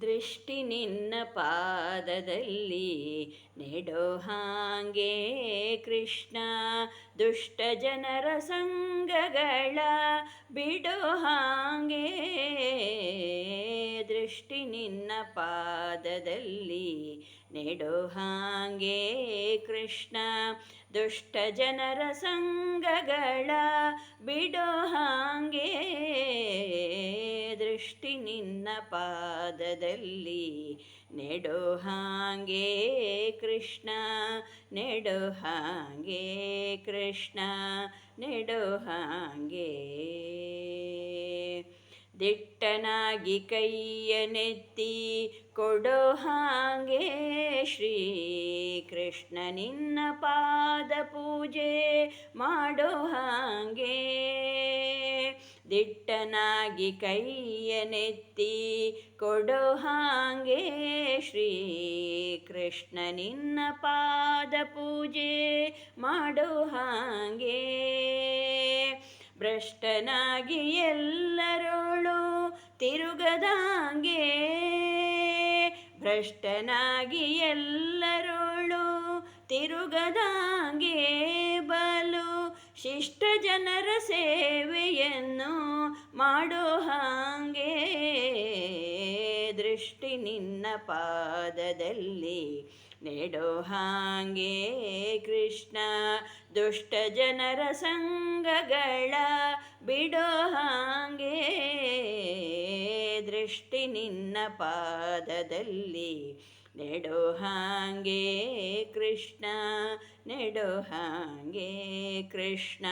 ದೃಷ್ಟಿ ನಿನ್ನ ಪಾದದಲ್ಲಿ ನೆಡೋ ಹಾಗೆ ಕೃಷ್ಣ, ದುಷ್ಟ ಜನರ ಸಂಗಗಳ ಬಿಡೋ ಹಾಗೆ. ದೃಷ್ಟಿ ನಿನ್ನ ಪಾದದಲ್ಲಿ ನೆಡೋ ಹಾಗೆ ಕೃಷ್ಣ, ದುಷ್ಟ ಜನರ ಸಂಗಗಳ ಬಿಡೋ ಹಾಗೆ. ದೃಷ್ಟಿ ನಿನ್ನ ಪಾದದಲ್ಲಿ ನೆಡೋ ಹಾಗೆ ಕೃಷ್ಣ, ನೆಡೋ ಹಾಗೆ ಕೃಷ್ಣ, ನೆಡೋ ಹಾಗೆ. ದಿಟ್ಟನಾಗಿ ಕೈಯನೆತ್ತಿ ಕೊಡೋ ಹಾಗೆ ಶ್ರೀ ಕೃಷ್ಣ, ನಿನ್ನ ಪಾದ ಪೂಜೆ ಮಾಡೋ ಹಾಗೆ. ದಿಟ್ಟನಾಗಿ ಕೈಯನೆತ್ತಿ ಕೊಡೋ ಹಾಗೆ ಶ್ರೀ ಕೃಷ್ಣ, ನಿನ್ನ ಪಾದ ಪೂಜೆ ಮಾಡೋ ಹಾಗೆ. ಭ್ರಷ್ಟನಾಗಿ ಎಲ್ಲರೊಳು ತಿರುಗದಾಂಗೆ, ಭ್ರಷ್ಟನಾಗಿ ಎಲ್ಲರೊಳು ತಿರುಗದಾಂಗೆ, ಬಲು ಶಿಷ್ಟ ಜನರ ಸೇವೆಯನ್ನು ಮಾಡೋ ಹಾಗೆ. ದೃಷ್ಟಿ ನಿನ್ನ ಪಾದದಲ್ಲಿ ನೆಡೋ ಹಾಗೆ ಕೃಷ್ಣ, ದುಷ್ಟ ಜನರ ಸಂಗಗಳ ಬಿಡೋ ಹಾಗೆ. ದೃಷ್ಟಿ ನಿನ್ನ ಪಾದದಲ್ಲಿ ನೆಡೋ ಹಾಗೆ ಕೃಷ್ಣ, ನೆಡೋ ಹಾಗೆ ಕೃಷ್ಣ,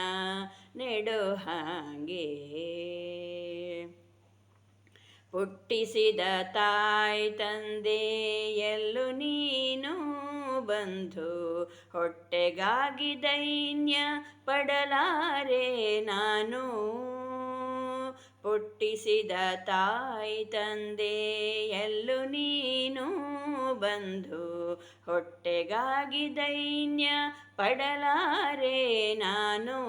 ನೆಡೋ ಹಾಗೆ. ಹುಟ್ಟಿಸಿದ ತಾಯಿ ತಂದೆ ಎಲ್ಲೂ ನೀನು ಬಂಧು, ಹೊಟ್ಟೆಗಾಗಿ ದೈನ್ಯ ಪಡಲಾರೆ ನಾನು. ಹುಟ್ಟಿಸಿದ ತಾಯಿ ತಂದೆ ಎಲ್ಲೂ ನೀನು ಬಂಧು, ಹೊಟ್ಟೆಗಾಗಿ ದೈನ್ಯ ಪಡಲಾರೆ ನಾನು.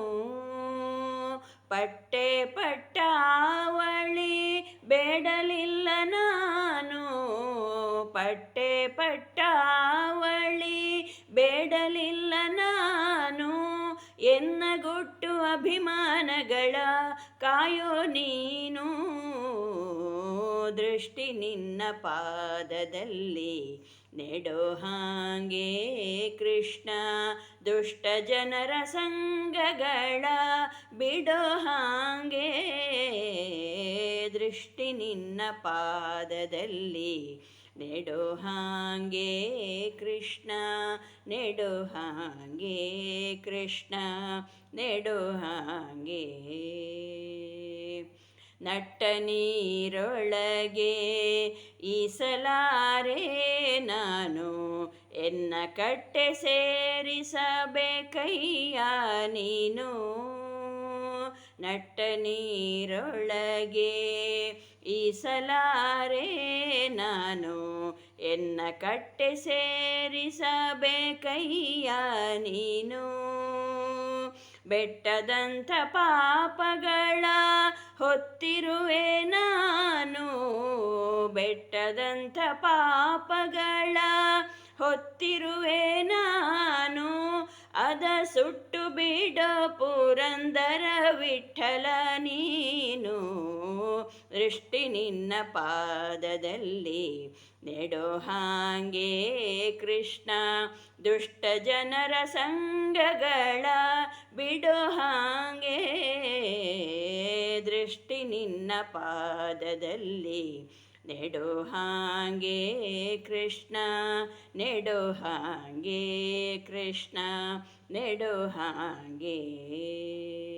ಪಟ್ಟೆ ಪಟ್ಟಾವಳಿ ಬೇಡಲಿಲ್ಲ ನಾನು, ಪಟ್ಟೆ ಪಟ್ಟಾವಳಿ ಬೇಡಲಿಲ್ಲ ನಾನು. ಎನ್ನ ಗುಟ್ಟು ಅಭಿಮಾನಗಳ ಕಾಯೋ ನೀನು. ದೃಷ್ಟಿ ನಿನ್ನ ಪಾದದಲ್ಲಿ ನೆಡೋ ಹಾಗೆ ಕೃಷ್ಣ, ದುಷ್ಟ ಜನರ ಸಂಗಗಳ ಬಿಡೋ ಹಾಗೆ. ದೃಷ್ಟಿ ನಿನ್ನ ಪಾದದಲ್ಲಿ ನೆಡೋ ಹಾಗೆ ಕೃಷ್ಣ, ನೆಡೋ ಹಾಗೆ ಕೃಷ್ಣ, ನೆಡೋ ಹಾಗೆ. ನಟ್ಟ ನೀರೊಳಗೆ ಈಸಲಾರೆ ನಾನು, ಎನ್ನ ಕಟ್ಟೆ ಸೇರಿಸಬೇಕಯ್ಯ ನೀನು. ನಟ್ಟ ನೀರೊಳಗೆ ಈಸಲಾರೆ ನಾನು, ಎನ್ನ ಕಟ್ಟೆ ಸೇರಿಸಬೇಕಯ್ಯ ನೀನು. ಬೆಟ್ಟದಂಥ ಪಾಪಗಳ ಹೊತ್ತಿರುವೆ ನಾನು, ಬೆಟ್ಟದಂಥ ಪಾಪಗಳ ಹೊತ್ತಿರುವೆ ನಾನು. ಅದ ಸುಟ್ಟು ಬಿಡ ಪುರಂದರ ವಿಠಲ ನೀನು. ದೃಷ್ಟಿ ನಿನ್ನ ಪಾದದಲ್ಲಿ ನೆಡೋ ಹಾಗೆ ಕೃಷ್ಣ, ದುಷ್ಟ ಜನರ ಸಂಗಗಳ ಬಿಡೋ ಹಾಗೆ. ದೃಷ್ಟಿ ನಿನ್ನ ಪಾದದಲ್ಲಿ ನೆಡೋ ಹಾಗೆ ಕೃಷ್ಣ, ನೆಡೋ ಹಾಗೆ ಕೃಷ್ಣ, ನೆಡೋ ಹಾಗೆ.